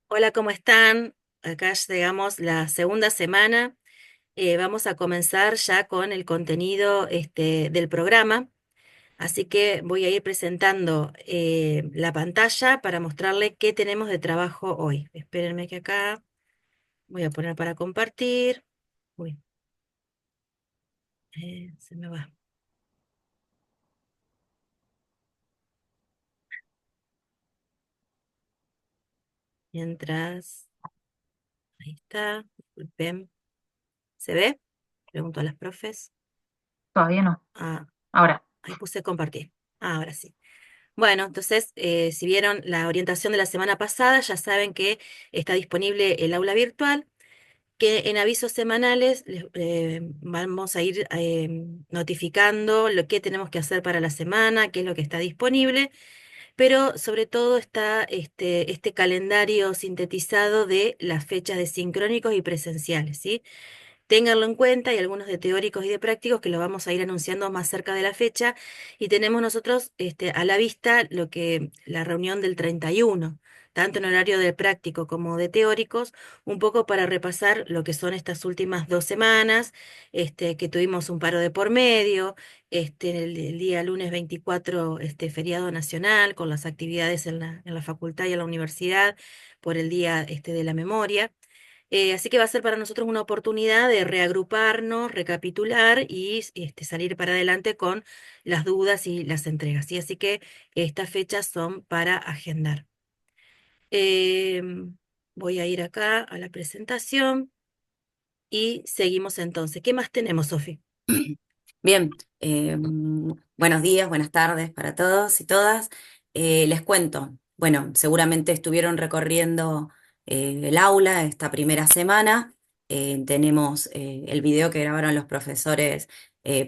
Hola, ¿cómo están? Acá llegamos la segunda semana. Vamos a comenzar ya con el contenido del programa. Así que voy a ir presentando la pantalla para mostrarle qué tenemos de trabajo hoy. Espérenme que acá voy a poner para compartir. Uy, se me va. Mientras, ahí está. Disculpen. ¿Se ve? Pregunto a las profes. Todavía no. Ah, Ahora, ahí puse compartir. Ahora sí. Bueno, entonces, si vieron la orientación de la semana pasada, ya saben que está disponible el aula virtual, que en avisos semanales vamos a ir notificando lo que tenemos que hacer para la semana, qué es lo que está disponible, pero sobre todo está este calendario sintetizado de las fechas de sincrónicos y presenciales, ¿sí? Ténganlo en cuenta, hay algunos de teóricos y de prácticos que lo vamos a ir anunciando más cerca de la fecha y tenemos nosotros a la vista lo que la reunión del 31, tanto en horario de práctico como de teóricos, un poco para repasar lo que son estas últimas 2 semanas, que tuvimos un paro de por medio, el día lunes 24, feriado nacional con las actividades en la facultad y en la universidad por el día de la memoria. Así que va a ser para nosotros una oportunidad de reagruparnos, recapitular y salir para adelante con las dudas y las entregas. ¿Sí? Así que estas fechas son para agendar. Voy a ir acá a la presentación y seguimos entonces. ¿Qué más tenemos, Sofi? Bien, buenos días, buenas tardes para todos y todas. Les cuento, bueno, seguramente estuvieron recorriendo el aula esta primera semana. Tenemos el video que grabaron los profesores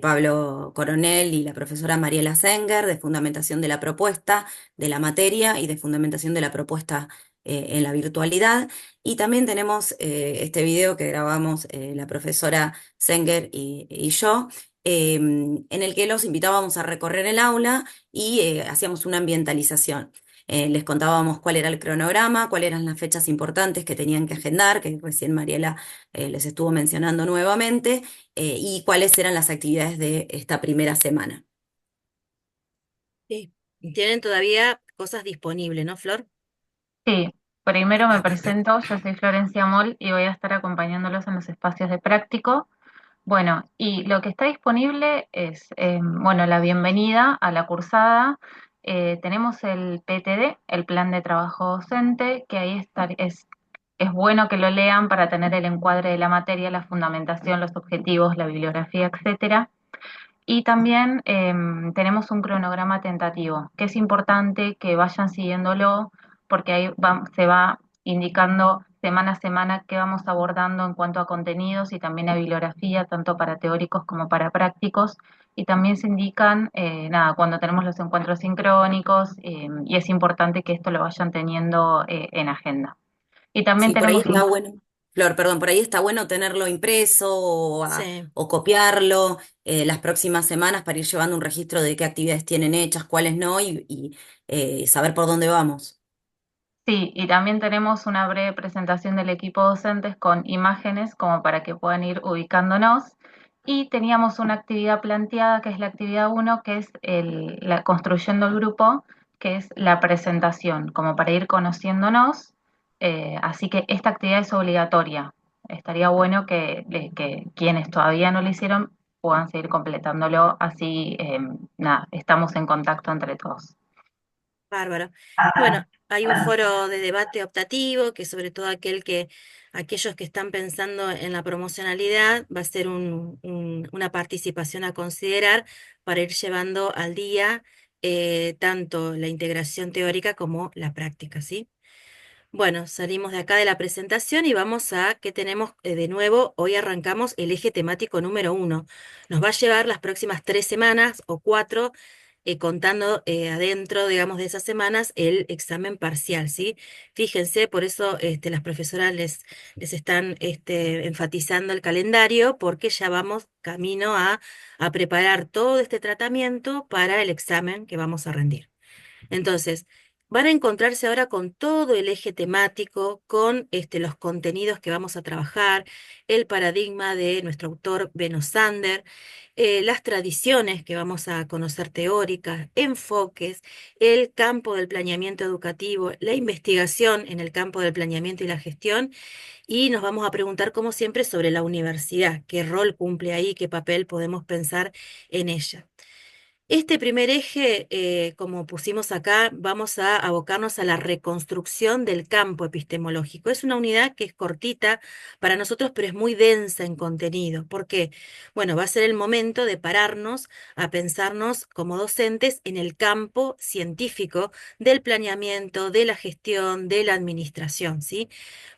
Pablo Coronel y la profesora Mariela Senger de fundamentación de la propuesta de la materia y de fundamentación de la propuesta en la virtualidad. Y también tenemos este video que grabamos la profesora Senger y yo en el que los invitábamos a recorrer el aula y hacíamos una ambientalización. Les contábamos cuál era el cronograma, cuáles eran las fechas importantes que tenían que agendar, que recién Mariela les estuvo mencionando nuevamente, y cuáles eran las actividades de esta primera semana. Sí. Tienen todavía cosas disponibles, ¿no, Flor? sí, primero me presento, yo soy Florencia Moll y voy a estar acompañándolos en los espacios de práctico. Bueno, y lo que está disponible es, bueno, la bienvenida a la cursada. Tenemos el PTD, el Plan de Trabajo Docente, que ahí es bueno que lo lean para tener el encuadre de la materia, la fundamentación, los objetivos, la bibliografía, etcétera. Y también tenemos un cronograma tentativo, que es importante que vayan siguiéndolo porque ahí se va indicando semana a semana qué vamos abordando en cuanto a contenidos y también a bibliografía, tanto para teóricos como para prácticos. Y también se indican, nada, cuando tenemos los encuentros sincrónicos y es importante que esto lo vayan teniendo en agenda. Y también Sí, por ahí tenemos un... está bueno. Flor, perdón, por ahí está bueno tenerlo impreso Sí. o copiarlo las próximas semanas para ir llevando un registro de qué actividades tienen hechas, cuáles no y saber por dónde vamos. Sí, y también tenemos una breve presentación del equipo docentes con imágenes como para que puedan ir ubicándonos. Y teníamos una actividad planteada, que es la actividad uno, que es construyendo el grupo, que es la presentación, como para ir conociéndonos. Así que esta actividad es obligatoria. Estaría bueno que quienes todavía no lo hicieron puedan seguir completándolo. Así, nada, estamos en contacto entre todos. Bárbaro. Bueno, hay un foro de debate optativo que sobre todo aquellos que están pensando en la promocionalidad va a ser una participación a considerar para ir llevando al día tanto la integración teórica como la práctica, ¿sí? Bueno, salimos de acá de la presentación y vamos a, ¿qué tenemos de nuevo? Hoy arrancamos el eje temático número 1. Nos va a llevar las próximas 3 semanas o 4, contando adentro, digamos, de esas semanas el examen parcial, ¿sí? Fíjense, por eso las profesoras les están enfatizando el calendario, porque ya vamos camino a preparar todo este tratamiento para el examen que vamos a rendir. Entonces, van a encontrarse ahora con todo el eje temático, con los contenidos que vamos a trabajar, el paradigma de nuestro autor Beno Sander, las tradiciones que vamos a conocer teóricas, enfoques, el campo del planeamiento educativo, la investigación en el campo del planeamiento y la gestión, y nos vamos a preguntar, como siempre, sobre la universidad, qué rol cumple ahí, qué papel podemos pensar en ella. Este primer eje, como pusimos acá, vamos a abocarnos a la reconstrucción del campo epistemológico. Es una unidad que es cortita para nosotros, pero es muy densa en contenido. ¿Por qué? Bueno, va a ser el momento de pararnos a pensarnos como docentes en el campo científico del planeamiento, de la gestión, de la administración, ¿sí?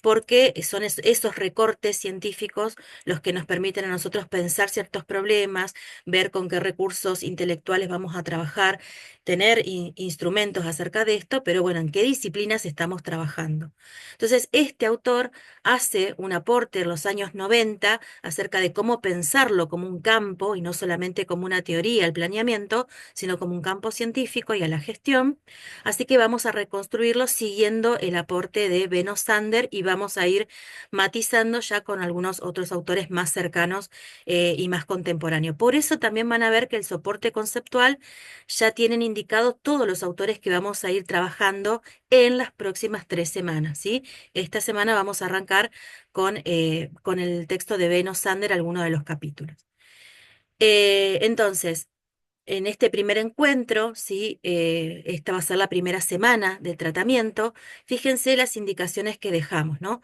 Porque son esos recortes científicos los que nos permiten a nosotros pensar ciertos problemas, ver con qué recursos intelectuales vamos a trabajar, tener instrumentos acerca de esto, pero bueno, en qué disciplinas estamos trabajando. Entonces, este autor hace un aporte en los años 90 acerca de cómo pensarlo como un campo y no solamente como una teoría, el planeamiento, sino como un campo científico y a la gestión. Así que vamos a reconstruirlo siguiendo el aporte de Beno Sander y vamos a ir matizando ya con algunos otros autores más cercanos y más contemporáneo. Por eso también van a ver que el soporte conceptual ya tienen indicado todos los autores que vamos a ir trabajando en las próximas 3 semanas, ¿sí? Esta semana vamos a arrancar con el texto de Beno Sander, alguno de los capítulos. Entonces, en este primer encuentro, ¿sí? Esta va a ser la primera semana de tratamiento. Fíjense las indicaciones que dejamos, ¿no?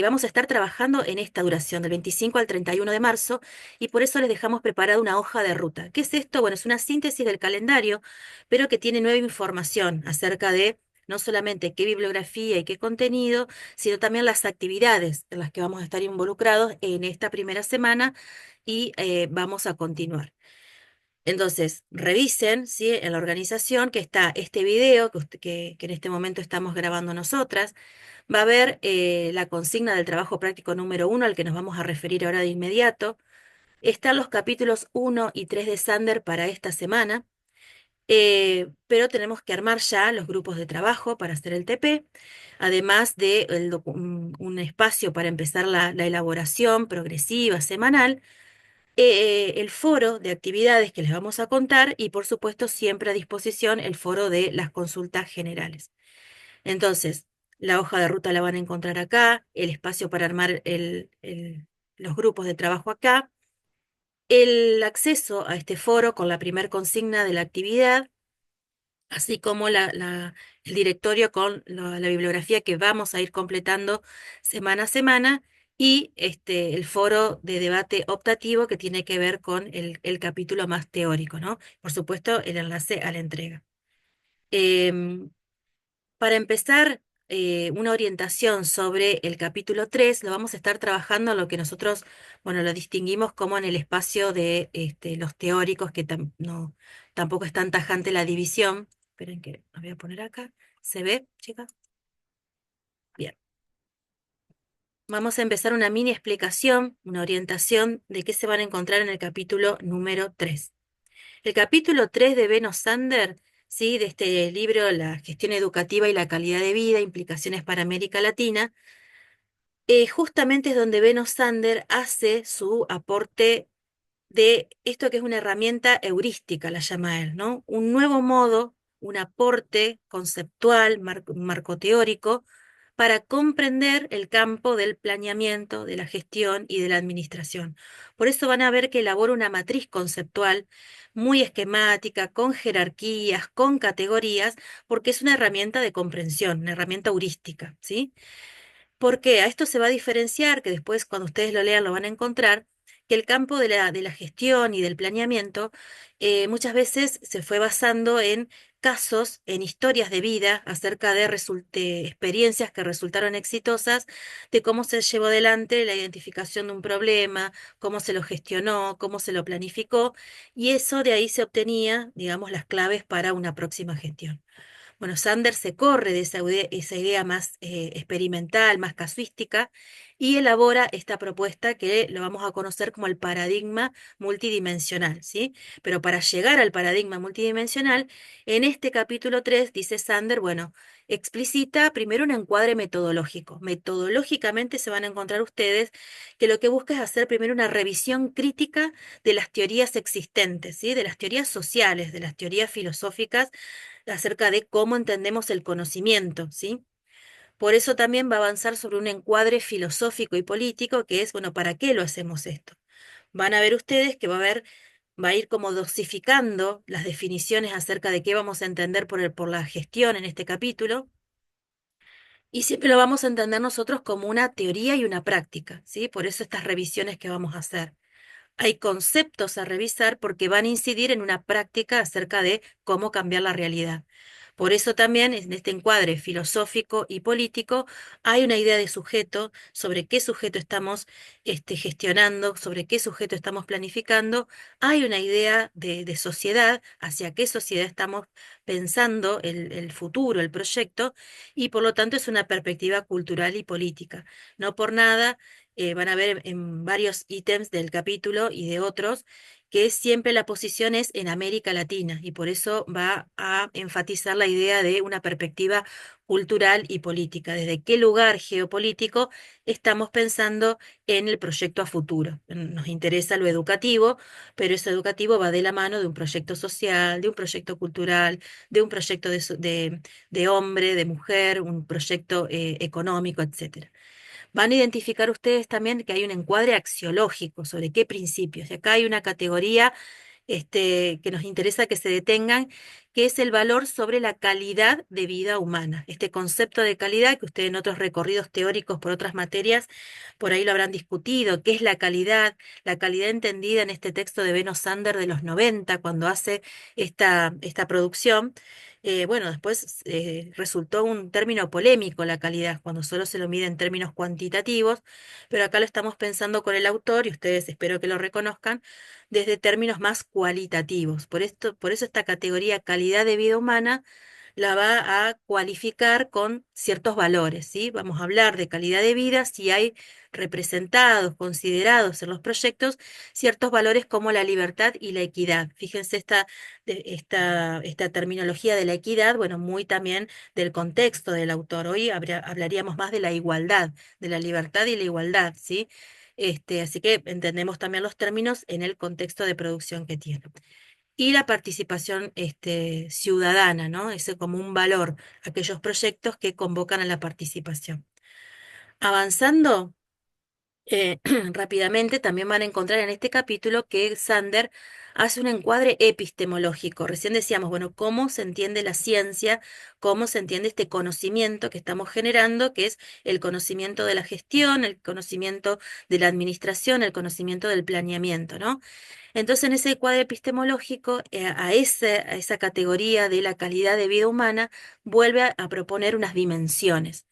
Vamos a estar trabajando en esta duración, del 25 al 31 de marzo, y por eso les dejamos preparada una hoja de ruta. ¿Qué es esto? Bueno, es una síntesis del calendario, pero que tiene nueva información acerca de no solamente qué bibliografía y qué contenido, sino también las actividades en las que vamos a estar involucrados en esta primera semana y vamos a continuar. Entonces, revisen, ¿sí? En la organización que está este video que en este momento estamos grabando nosotras. Va a haber la consigna del trabajo práctico número 1 al que nos vamos a referir ahora de inmediato. Están los capítulos 1 y 3 de Sander para esta semana, pero tenemos que armar ya los grupos de trabajo para hacer el TP, además de un espacio para empezar la elaboración progresiva semanal, el foro de actividades que les vamos a contar y por supuesto siempre a disposición el foro de las consultas generales. Entonces, la hoja de ruta la van a encontrar acá, el espacio para armar los grupos de trabajo acá, el acceso a este foro con la primer consigna de la actividad, así como el directorio con la bibliografía que vamos a ir completando semana a semana y el foro de debate optativo que tiene que ver con el capítulo más teórico, ¿no? Por supuesto, el enlace a la entrega. Em, para empezar, una orientación sobre el capítulo 3 lo vamos a estar trabajando en lo que nosotros, bueno, lo distinguimos como en el espacio de los teóricos, que no, tampoco es tan tajante la división. Esperen que lo voy a poner acá. ¿Se ve, chicas? Bien. Vamos a empezar una mini explicación, una orientación de qué se van a encontrar en el capítulo número 3. El capítulo 3 de Beno Sander, ¿sí? De este libro, La gestión educativa y la calidad de vida, implicaciones para América Latina, justamente es donde Beno Sander hace su aporte de esto que es una herramienta heurística, la llama él, ¿no? Un nuevo modo, un aporte conceptual, marco teórico, para comprender el campo del planeamiento, de la gestión y de la administración. Por eso van a ver que elabora una matriz conceptual muy esquemática, con jerarquías, con categorías, porque es una herramienta de comprensión, una herramienta heurística, ¿sí? Porque a esto se va a diferenciar, que después cuando ustedes lo lean lo van a encontrar, que el campo de la gestión y del planeamiento muchas veces se fue basando en casos, en historias de vida acerca de experiencias que resultaron exitosas, de cómo se llevó adelante la identificación de un problema, cómo se lo gestionó, cómo se lo planificó, y eso de ahí se obtenía, digamos, las claves para una próxima gestión. Bueno, Sanders se corre de esa idea más experimental, más casuística, y elabora esta propuesta que lo vamos a conocer como el paradigma multidimensional, ¿sí? Pero para llegar al paradigma multidimensional, en este capítulo 3 dice Sanders, bueno, explicita primero un encuadre metodológico. Metodológicamente se van a encontrar ustedes que lo que busca es hacer primero una revisión crítica de las teorías existentes, ¿sí? De las teorías sociales, de las teorías filosóficas acerca de cómo entendemos el conocimiento, ¿sí? Por eso también va a avanzar sobre un encuadre filosófico y político que es, bueno, ¿para qué lo hacemos esto? Van a ver ustedes que va a ir como dosificando las definiciones acerca de qué vamos a entender por la gestión en este capítulo, y siempre lo vamos a entender nosotros como una teoría y una práctica, ¿sí? Por eso estas revisiones que vamos a hacer. Hay conceptos a revisar porque van a incidir en una práctica acerca de cómo cambiar la realidad. Por eso también en este encuadre filosófico y político hay una idea de sujeto, sobre qué sujeto estamos gestionando, sobre qué sujeto estamos planificando, hay una idea de sociedad, hacia qué sociedad estamos pensando el futuro, el proyecto, y por lo tanto es una perspectiva cultural y política. No por nada van a ver en varios ítems del capítulo y de otros que siempre la posición es en América Latina y por eso va a enfatizar la idea de una perspectiva cultural y política. ¿Desde qué lugar geopolítico estamos pensando en el proyecto a futuro? Nos interesa lo educativo, pero eso educativo va de la mano de un proyecto social, de un proyecto cultural, de un proyecto de hombre, de mujer, un proyecto económico, etcétera. Van a identificar ustedes también que hay un encuadre axiológico sobre qué principios. Y acá hay una categoría que nos interesa que se detengan, que es el valor sobre la calidad de vida humana. Este concepto de calidad que ustedes en otros recorridos teóricos por otras materias por ahí lo habrán discutido, qué es la calidad entendida en este texto de Beno Sander de los 90 cuando hace esta producción. Bueno, después resultó un término polémico la calidad, cuando solo se lo mide en términos cuantitativos, pero acá lo estamos pensando con el autor y ustedes espero que lo reconozcan desde términos más cualitativos. Por eso esta categoría calidad de vida humana la va a cualificar con ciertos valores, ¿sí? Vamos a hablar de calidad de vida si hay representados, considerados en los proyectos ciertos valores como la libertad y la equidad. Fíjense esta terminología de la equidad, bueno, muy también del contexto del autor. Hoy hablaríamos más de la igualdad, de la libertad y la igualdad, ¿sí? Así que entendemos también los términos en el contexto de producción que tiene. Y la participación ciudadana, ¿no? Ese como un valor, aquellos proyectos que convocan a la participación. Avanzando rápidamente, también van a encontrar en este capítulo que Sander hace un encuadre epistemológico. Recién decíamos, bueno, cómo se entiende la ciencia, cómo se entiende este conocimiento que estamos generando, que es el conocimiento de la gestión, el conocimiento de la administración, el conocimiento del planeamiento, ¿no? Entonces, en ese cuadro epistemológico, a esa categoría de la calidad de vida humana, vuelve a proponer unas dimensiones.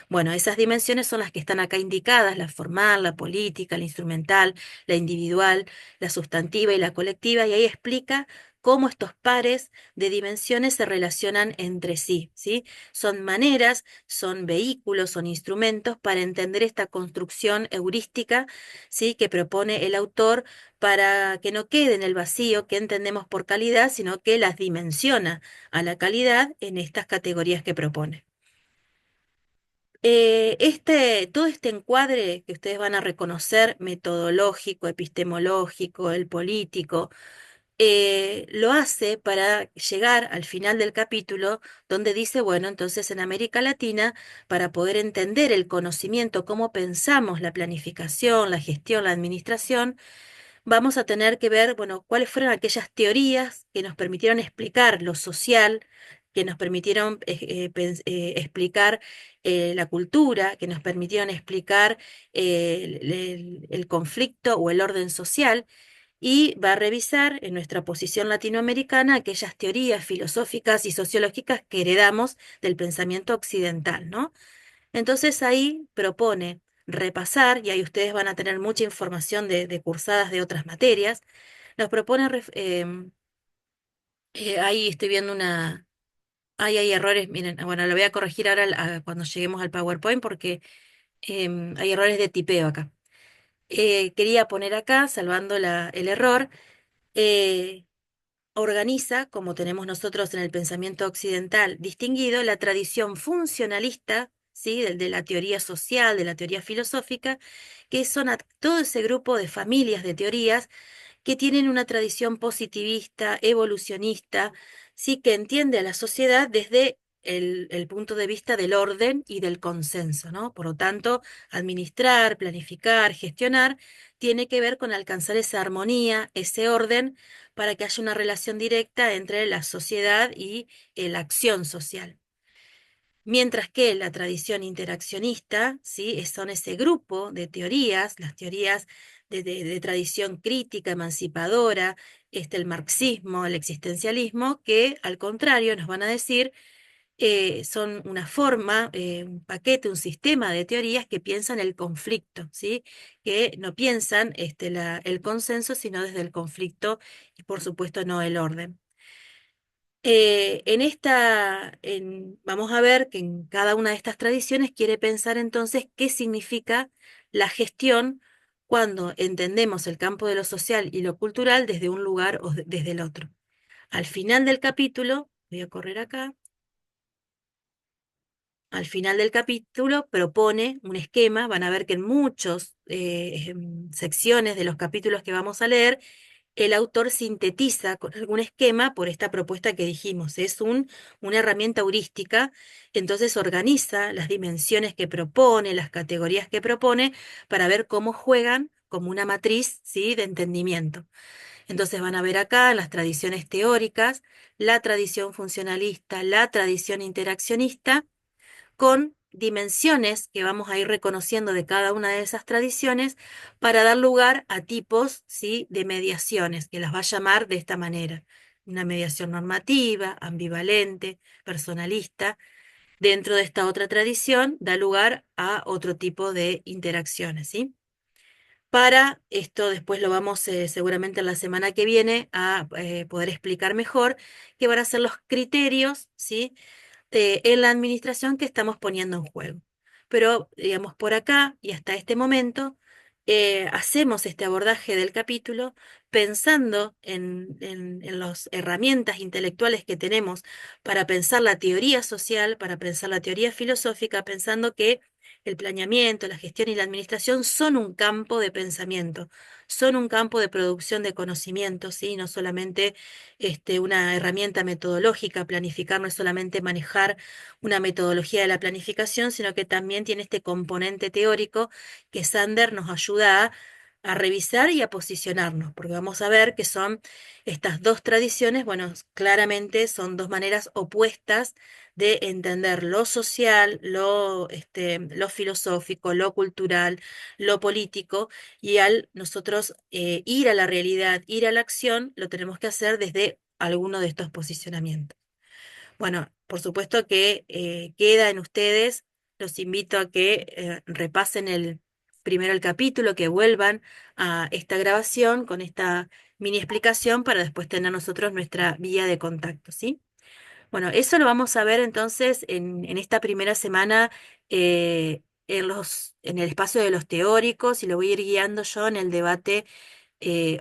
Bueno, esas dimensiones son las que están acá indicadas, la formal, la política, la instrumental, la individual, la sustantiva y la colectiva, y ahí explica cómo estos pares de dimensiones se relacionan entre sí, ¿sí? Son maneras, son vehículos, son instrumentos para entender esta construcción heurística, ¿sí? Que propone el autor para que no quede en el vacío que entendemos por calidad, sino que las dimensiona a la calidad en estas categorías que propone. Todo este encuadre que ustedes van a reconocer, metodológico, epistemológico, el político, lo hace para llegar al final del capítulo donde dice, bueno, entonces en América Latina, para poder entender el conocimiento, cómo pensamos la planificación, la gestión, la administración, vamos a tener que ver, bueno, cuáles fueron aquellas teorías que nos permitieron explicar lo social, que nos permitieron explicar la cultura, que nos permitieron explicar el conflicto o el orden social, y va a revisar en nuestra posición latinoamericana aquellas teorías filosóficas y sociológicas que heredamos del pensamiento occidental, ¿no? Entonces ahí propone repasar, y ahí ustedes van a tener mucha información de cursadas de otras materias, nos propone, ahí estoy viendo hay errores, miren, bueno, lo voy a corregir ahora cuando lleguemos al PowerPoint porque hay errores de tipeo acá. Quería poner acá, salvando el error, eh, organiza, como tenemos nosotros en el pensamiento occidental distinguido, la tradición funcionalista, ¿sí? De la teoría social, de la teoría filosófica, que son todo ese grupo de familias de teorías que tienen una tradición positivista, evolucionista, sí que entiende a la sociedad desde el punto de vista del orden y del consenso, ¿no? Por lo tanto, administrar, planificar, gestionar, tiene que ver con alcanzar esa armonía, ese orden, para que haya una relación directa entre la sociedad y la acción social. Mientras que la tradición interaccionista, ¿sí? Son ese grupo de teorías, las teorías de tradición crítica, emancipadora, el marxismo, el existencialismo, que al contrario nos van a decir, son una forma, un paquete, un sistema de teorías que piensan el conflicto, ¿sí? Que no piensan el consenso, sino desde el conflicto y por supuesto no el orden. Vamos a ver que en cada una de estas tradiciones quiere pensar entonces qué significa la gestión cuando entendemos el campo de lo social y lo cultural desde un lugar o desde el otro. Al final del capítulo, voy a correr acá, al final del capítulo propone un esquema, van a ver que en muchas secciones de los capítulos que vamos a leer, el autor sintetiza con algún esquema por esta propuesta que dijimos. Es una herramienta heurística, entonces organiza las dimensiones que propone, las categorías que propone, para ver cómo juegan como una matriz, ¿sí? De entendimiento. Entonces van a ver acá en las tradiciones teóricas, la tradición funcionalista, la tradición interaccionista, con dimensiones que vamos a ir reconociendo de cada una de esas tradiciones para dar lugar a tipos, ¿sí? De mediaciones, que las va a llamar de esta manera. Una mediación normativa, ambivalente, personalista. Dentro de esta otra tradición da lugar a otro tipo de interacciones, ¿sí? Para esto después lo vamos seguramente en la semana que viene a poder explicar mejor, qué van a ser los criterios, ¿sí? En la administración que estamos poniendo en juego. Pero, digamos, por acá y hasta este momento, hacemos este abordaje del capítulo pensando en las herramientas intelectuales que tenemos para pensar la teoría social, para pensar la teoría filosófica, pensando que el planeamiento, la gestión y la administración son un campo de pensamiento, son un campo de producción de conocimientos, ¿sí? No solamente una herramienta metodológica. Planificar no es solamente manejar una metodología de la planificación, sino que también tiene este componente teórico que Sander nos ayuda a revisar y a posicionarnos, porque vamos a ver que son estas dos tradiciones, bueno, claramente son dos maneras opuestas de entender lo social, lo filosófico, lo cultural, lo político, y al nosotros ir a la realidad, ir a la acción, lo tenemos que hacer desde alguno de estos posicionamientos. Bueno, por supuesto que queda en ustedes, los invito a que repasen primero el capítulo, que vuelvan a esta grabación con esta mini explicación para después tener nosotros nuestra vía de contacto, ¿sí? Bueno, eso lo vamos a ver entonces en esta primera semana en el espacio de los teóricos, y lo voy a ir guiando yo en el debate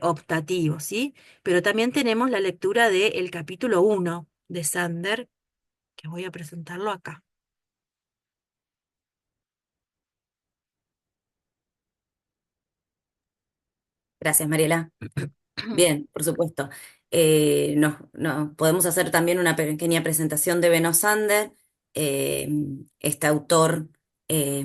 optativo, ¿sí? Pero también tenemos la lectura del capítulo 1 de Sander, que voy a presentarlo acá. Gracias, Mariela. Bien, por supuesto. Podemos hacer también una pequeña presentación de Benno Sander. Eh, este autor eh,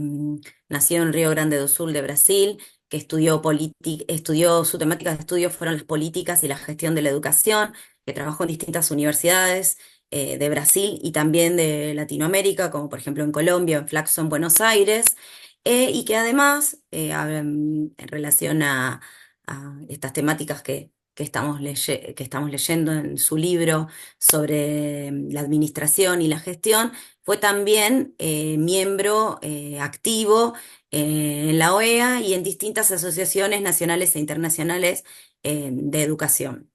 nació en Río Grande do Sul de Brasil, que estudió, su temática de estudio fueron las políticas y la gestión de la educación, que trabajó en distintas universidades de Brasil y también de Latinoamérica, como por ejemplo en Colombia, en Flaxo, en Buenos Aires, y que además, en relación a estas temáticas que estamos leyendo en su libro sobre la administración y la gestión, fue también miembro activo en la OEA y en distintas asociaciones nacionales e internacionales de educación.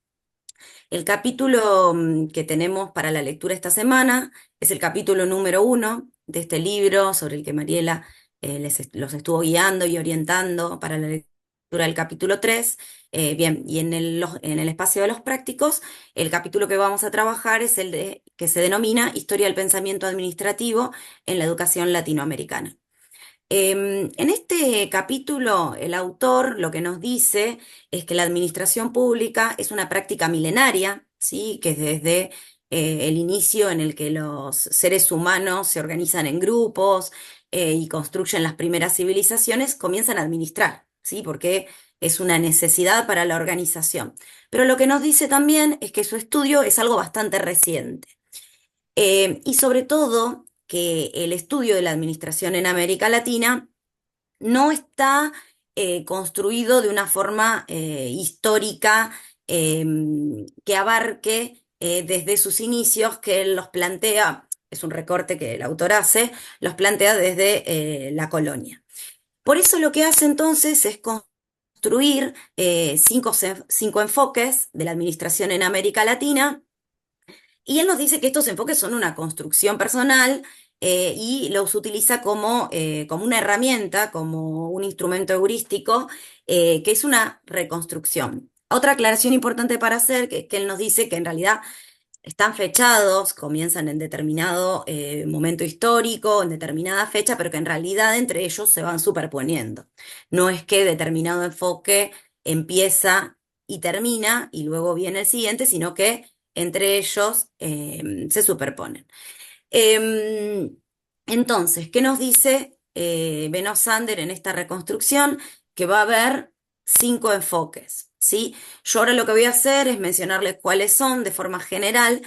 El capítulo que tenemos para la lectura esta semana es el capítulo número 1 de este libro sobre el que Mariela los estuvo guiando y orientando para la lectura del capítulo 3. Bien, y en el espacio de los prácticos, el capítulo que vamos a trabajar es que se denomina Historia del Pensamiento Administrativo en la Educación Latinoamericana. En este capítulo, el autor lo que nos dice es que la administración pública es una práctica milenaria, ¿sí? Que desde el inicio en el que los seres humanos se organizan en grupos y construyen las primeras civilizaciones, comienzan a administrar, ¿sí? Porque es una necesidad para la organización. Pero lo que nos dice también es que su estudio es algo bastante reciente. Y sobre todo que el estudio de la administración en América Latina no está construido de una forma histórica que abarque desde sus inicios, que él los plantea, es un recorte que el autor hace, los plantea desde la colonia. Por eso lo que hace entonces es construir cinco enfoques de la administración en América Latina y él nos dice que estos enfoques son una construcción personal y los utiliza como una herramienta, como un instrumento heurístico, que es una reconstrucción. Otra aclaración importante para hacer, que él nos dice que en realidad están fechados, comienzan en determinado momento histórico, en determinada fecha, pero que en realidad entre ellos se van superponiendo. No es que determinado enfoque empieza y termina y luego viene el siguiente, sino que entre ellos se superponen. Em, entonces, ¿qué nos dice Beno Sander en esta reconstrucción? Que va a haber 5 enfoques, ¿sí? Yo ahora lo que voy a hacer es mencionarles cuáles son de forma general,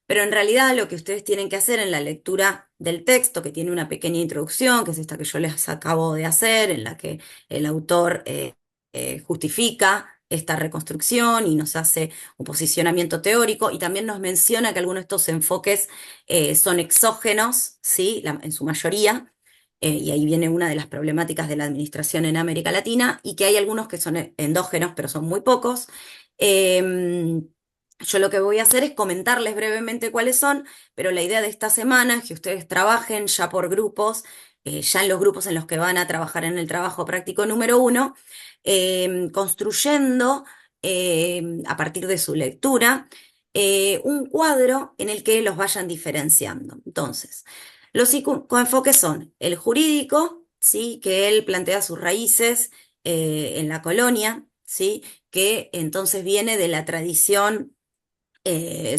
pero en realidad lo que ustedes tienen que hacer en la lectura del texto, que tiene una pequeña introducción, que es esta que yo les acabo de hacer, en la que el autor justifica esta reconstrucción y nos hace un posicionamiento teórico y también nos menciona que algunos de estos enfoques son exógenos, ¿sí? En su mayoría, y ahí viene una de las problemáticas de la administración en América Latina, y que hay algunos que son endógenos, pero son muy pocos. Yo lo que voy a hacer es comentarles brevemente cuáles son, pero la idea de esta semana es que ustedes trabajen ya por grupos, ya en los grupos en los que van a trabajar en el trabajo práctico número 1, construyendo a partir de su lectura un cuadro en el que los vayan diferenciando. Entonces, los 5 enfoques son el jurídico, ¿sí? Que él plantea sus raíces en la colonia, ¿sí? Que entonces viene de la tradición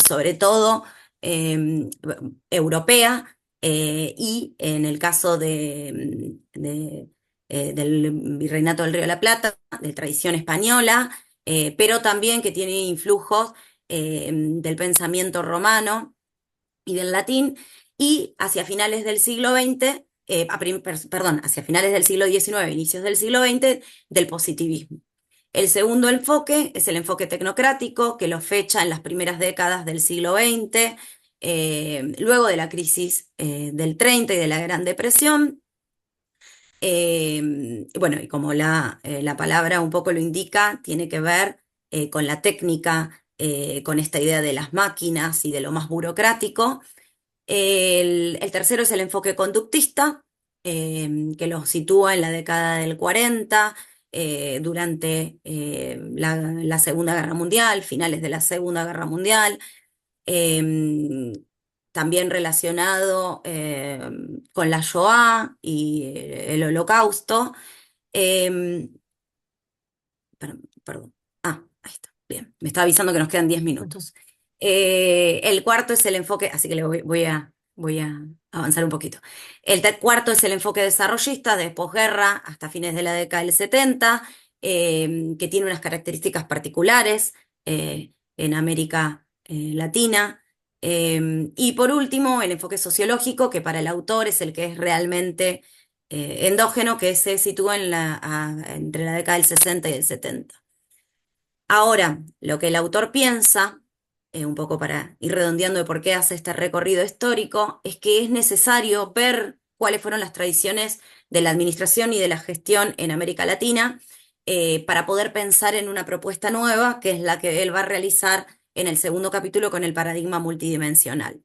sobre todo eh, europea, y en el caso del Virreinato del Río de la Plata, de tradición española, pero también que tiene influjos del pensamiento romano y del latín, y hacia finales del siglo XX, perdón, hacia finales del siglo XIX, inicios del siglo XX, del positivismo. El segundo enfoque es el enfoque tecnocrático, que lo fecha en las primeras décadas del siglo XX, luego de la crisis del 30 y de la Gran Depresión. Bueno, y como la palabra un poco lo indica, tiene que ver con la técnica, con esta idea de las máquinas y de lo más burocrático. El tercero es el enfoque conductista, que lo sitúa en la década del 40, durante la Segunda Guerra Mundial, finales de la Segunda Guerra Mundial, em, también relacionado con la Shoah y el Holocausto. em, Perdón. Ah, ahí está. Bien. Me estaba avisando que nos quedan 10 minutos. El cuarto es el enfoque, así que voy a avanzar un poquito. El cuarto es el enfoque desarrollista de posguerra hasta fines de la década del 70, que tiene unas características particulares en América Latina. Y por último, el enfoque sociológico, que para el autor es el que es realmente endógeno, que se sitúa entre la década del 60 y el 70. Ahora, lo que el autor piensa, un poco para ir redondeando de por qué hace este recorrido histórico, es que es necesario ver cuáles fueron las tradiciones de la administración y de la gestión en América Latina para poder pensar en una propuesta nueva, que es la que él va a realizar en el segundo capítulo con el paradigma multidimensional.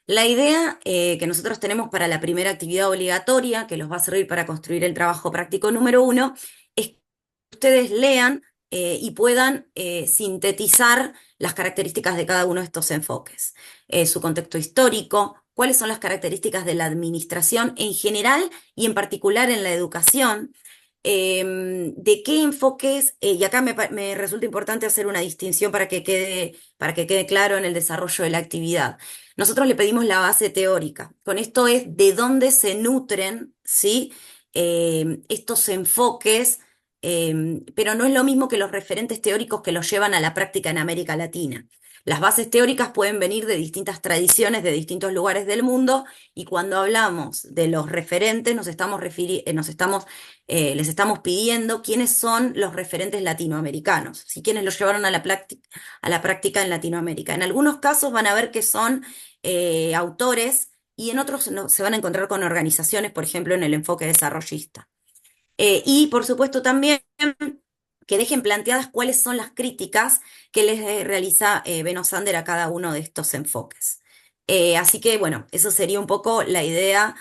La idea que nosotros tenemos para la primera actividad obligatoria, que los va a servir para construir el trabajo práctico número 1, es que ustedes lean y puedan sintetizar las características de cada uno de estos enfoques. Su contexto histórico, cuáles son las características de la administración en general y en particular en la educación, de qué enfoques, y acá me resulta importante hacer una distinción para que quede claro en el desarrollo de la actividad. Nosotros le pedimos la base teórica. Con esto es de dónde se nutren, ¿sí? Estos enfoques, pero no es lo mismo que los referentes teóricos que los llevan a la práctica en América Latina. Las bases teóricas pueden venir de distintas tradiciones, de distintos lugares del mundo, y cuando hablamos de los referentes, les estamos pidiendo quiénes son los referentes latinoamericanos, si quienes los llevaron a la práctica en Latinoamérica. En algunos casos van a ver que son autores y en otros se van a encontrar con organizaciones, por ejemplo, en el enfoque desarrollista. Y por supuesto también que dejen planteadas cuáles son las críticas que les realiza Beno Sander a cada uno de estos enfoques. Así que bueno, eso sería un poco la idea,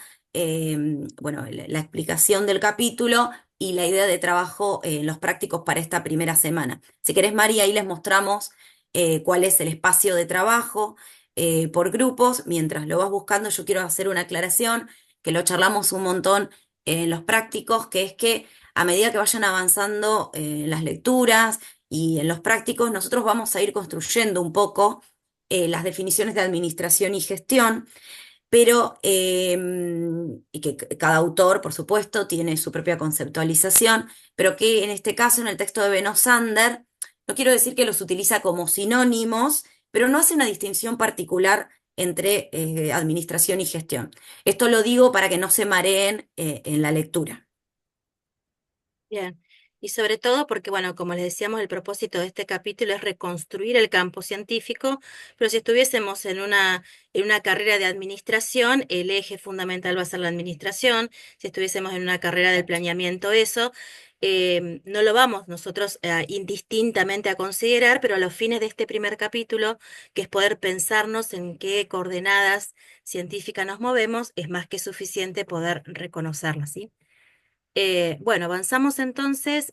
bueno, la explicación del capítulo y la idea de trabajo en los prácticos para esta primera semana. Si querés, María, ahí les mostramos cuál es el espacio de trabajo por grupos. Mientras lo vas buscando, yo quiero hacer una aclaración, que lo charlamos un montón en los prácticos, que es que a medida que vayan avanzando en las lecturas y en los prácticos, nosotros vamos a ir construyendo un poco las definiciones de administración y gestión, pero y que cada autor, por supuesto, tiene su propia conceptualización, pero que en este caso, en el texto de Beno Sander, no quiero decir que los utiliza como sinónimos, pero no hace una distinción particular entre administración y gestión. Esto lo digo para que no se mareen en la lectura. Bien. Y sobre todo porque, bueno, como les decíamos, el propósito de este capítulo es reconstruir el campo científico, pero si estuviésemos en una carrera de administración, el eje fundamental va a ser la administración. Si estuviésemos en una carrera del planeamiento, eso, no lo vamos nosotros indistintamente a considerar, pero a los fines de este primer capítulo, que es poder pensarnos en qué coordenadas científicas nos movemos, es más que suficiente poder reconocerlas, ¿sí? Bueno, avanzamos entonces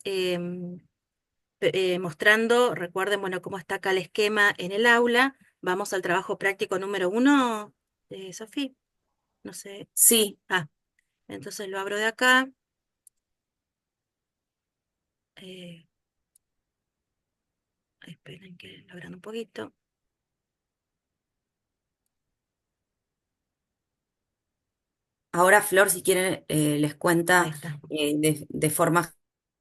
mostrando, recuerden, bueno, cómo está acá el esquema en el aula. Vamos al trabajo práctico número 1, Sofía. No sé. Sí, Ah, entonces lo abro de acá. Eh, esperen que lo abran un poquito. ahora Flor, si quieren, les Ahí cuenta está. de forma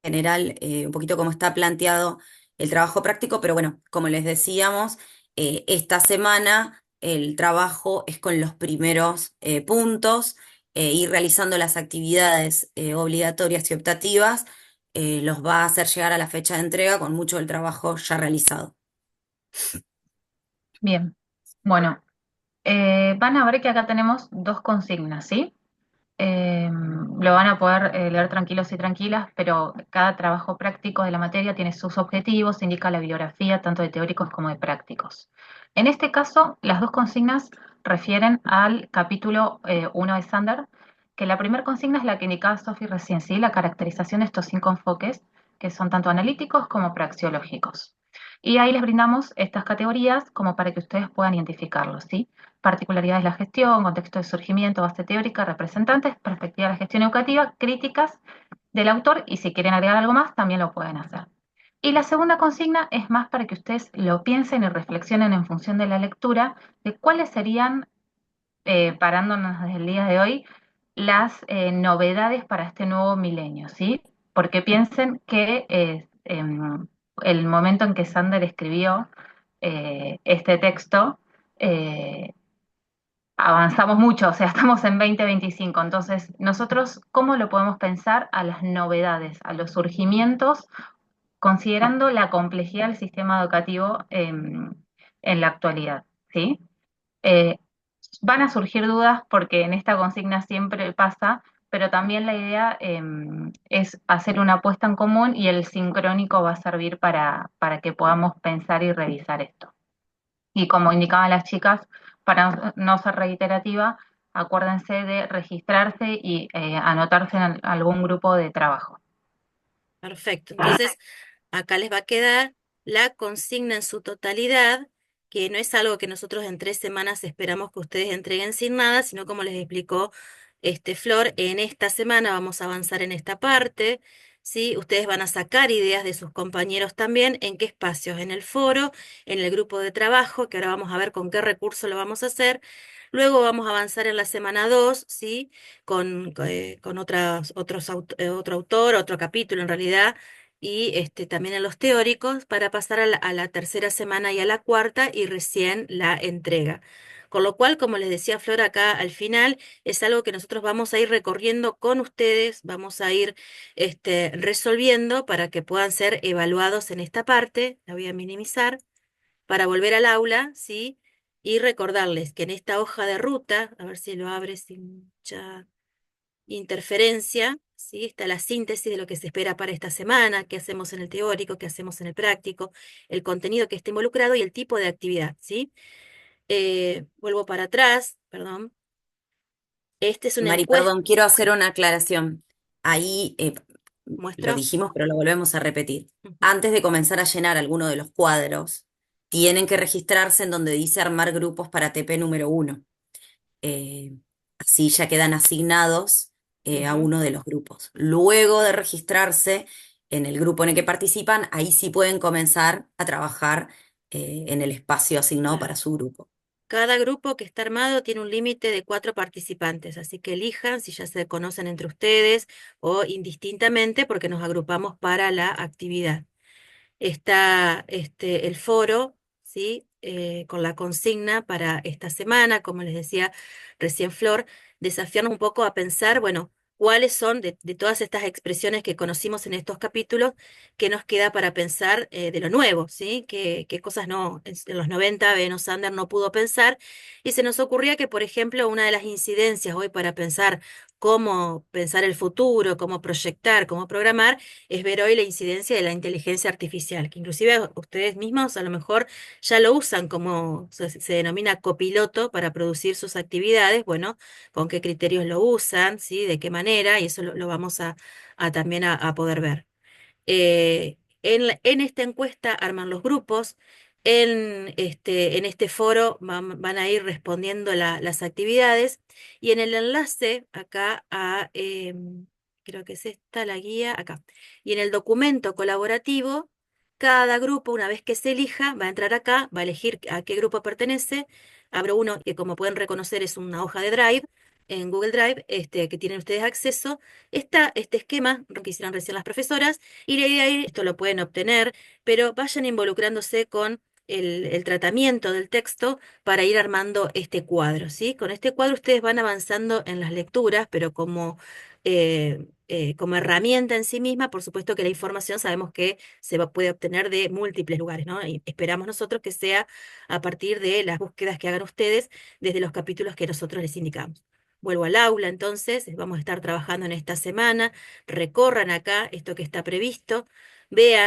general un poquito cómo está planteado el trabajo práctico, pero bueno, como les decíamos, esta semana el trabajo es con los primeros puntos, ir realizando las actividades obligatorias y optativas, los va a hacer llegar a la fecha de entrega con mucho del trabajo ya realizado. Bien. Bueno, van a ver que acá tenemos dos consignas, ¿sí? Lo van a poder leer tranquilos y tranquilas, pero cada trabajo práctico de la materia tiene sus objetivos, indica la bibliografía tanto de teóricos como de prácticos. En este caso, las dos consignas refieren al capítulo 1 de Sander, que la primera consigna es la que indicaba Sophie recién, ¿sí? La caracterización de estos 5 enfoques, que son tanto analíticos como praxeológicos. Y ahí les brindamos estas categorías como para que ustedes puedan identificarlos, ¿sí? Particularidades de la gestión, contexto de surgimiento, base teórica, representantes, perspectiva de la gestión educativa, críticas del autor y si quieren agregar algo más también lo pueden hacer. Y la segunda consigna es más para que ustedes lo piensen y reflexionen en función de la lectura de cuáles serían, parándonos desde el día de hoy, las novedades para este nuevo milenio, ¿sí? Porque piensen que el momento en que Sander escribió este texto, eh, avanzamos mucho, o sea, estamos en 2025. Entonces, nosotros, ¿cómo lo podemos pensar a las novedades, a los surgimientos, considerando la complejidad del sistema educativo en la actualidad? ¿Sí? Eh, Van a surgir dudas porque en esta consigna siempre pasa, pero también la idea es hacer una apuesta en común y el sincrónico va a servir para que podamos pensar y revisar esto. Y como indicaban las chicas, para no ser reiterativa, acuérdense de registrarse y anotarse en algún grupo de trabajo. Perfecto. Entonces, acá les va a quedar la consigna en su totalidad, que no es algo que nosotros en 3 semanas esperamos que ustedes entreguen sin nada, sino como les explicó Flor, en esta semana vamos a avanzar en esta parte, ¿sí? Ustedes van a sacar ideas de sus compañeros también, ¿en qué espacios? En el foro, en el grupo de trabajo, que ahora vamos a ver con qué recurso lo vamos a hacer. Luego vamos a avanzar en la semana 2, ¿sí? Con otro autor, otro capítulo en realidad, y también en los teóricos para pasar a la tercera semana y a la cuarta y recién la entrega. Con lo cual, como les decía Flor acá al final, es algo que nosotros vamos a ir recorriendo con ustedes, vamos a ir resolviendo para que puedan ser evaluados en esta parte. La voy a minimizar para volver al aula, ¿sí? Y recordarles que en esta hoja de ruta, a ver si lo abre sin mucha interferencia, ¿sí? Está la síntesis de lo que se espera para esta semana, qué hacemos en el teórico, qué hacemos en el práctico, el contenido que esté involucrado y el tipo de actividad, ¿sí? Vuelvo para atrás, perdón. Este es una Mari, encuesta, perdón, quiero hacer una aclaración. Ahí lo muestro. dijimos, pero lo volvemos a repetir. Ujú. Antes de comenzar a llenar alguno de los cuadros, tienen que registrarse en donde dice armar grupos para TP número 1. Eh, Así ya quedan asignados a Ujú. uno de los grupos. Luego de registrarse en el grupo en el que participan, ahí sí pueden comenzar a trabajar en el espacio asignado Claro. para su grupo. Cada grupo que está armado tiene un límite de 4 participantes, así que elijan si ya se conocen entre ustedes o indistintamente porque nos agrupamos para la actividad. Está el foro, ¿sí? Con la consigna para esta semana, como les decía recién Flor, desafiarnos un poco a pensar, bueno, cuáles son de todas estas expresiones que conocimos en estos capítulos, qué nos queda para pensar de lo nuevo, ¿sí? Qué cosas no, en los 90 Beno Sander no pudo pensar, y se nos ocurría que, por ejemplo, una de las incidencias hoy para pensar cómo pensar el futuro, cómo proyectar, cómo programar, es ver hoy la incidencia de la inteligencia artificial, que inclusive ustedes mismos a lo mejor ya lo usan como se denomina copiloto para producir sus actividades, bueno, con qué criterios lo usan, ¿sí? De qué manera, y eso lo vamos a también a poder ver. En esta encuesta arman los grupos, en este foro van a ir respondiendo las actividades y en el enlace acá creo que es esta la guía, acá, y en el documento colaborativo, cada grupo, una vez que se elija, va a entrar acá, va a elegir a qué grupo pertenece, abro uno que como pueden reconocer es una hoja de Drive, en Google Drive, que tienen ustedes acceso, está este esquema que hicieron recién las profesoras, y la idea es, esto lo pueden obtener, pero vayan involucrándose con el tratamiento del texto para ir armando este cuadro, ¿sí? Con este cuadro ustedes van avanzando en las lecturas, pero como herramienta en sí misma, por supuesto que la información sabemos que puede obtener de múltiples lugares, ¿no? Y esperamos nosotros que sea a partir de las búsquedas que hagan ustedes desde los capítulos que nosotros les indicamos. Vuelvo al aula, entonces, vamos a estar trabajando en esta semana, recorran acá esto que está previsto, vean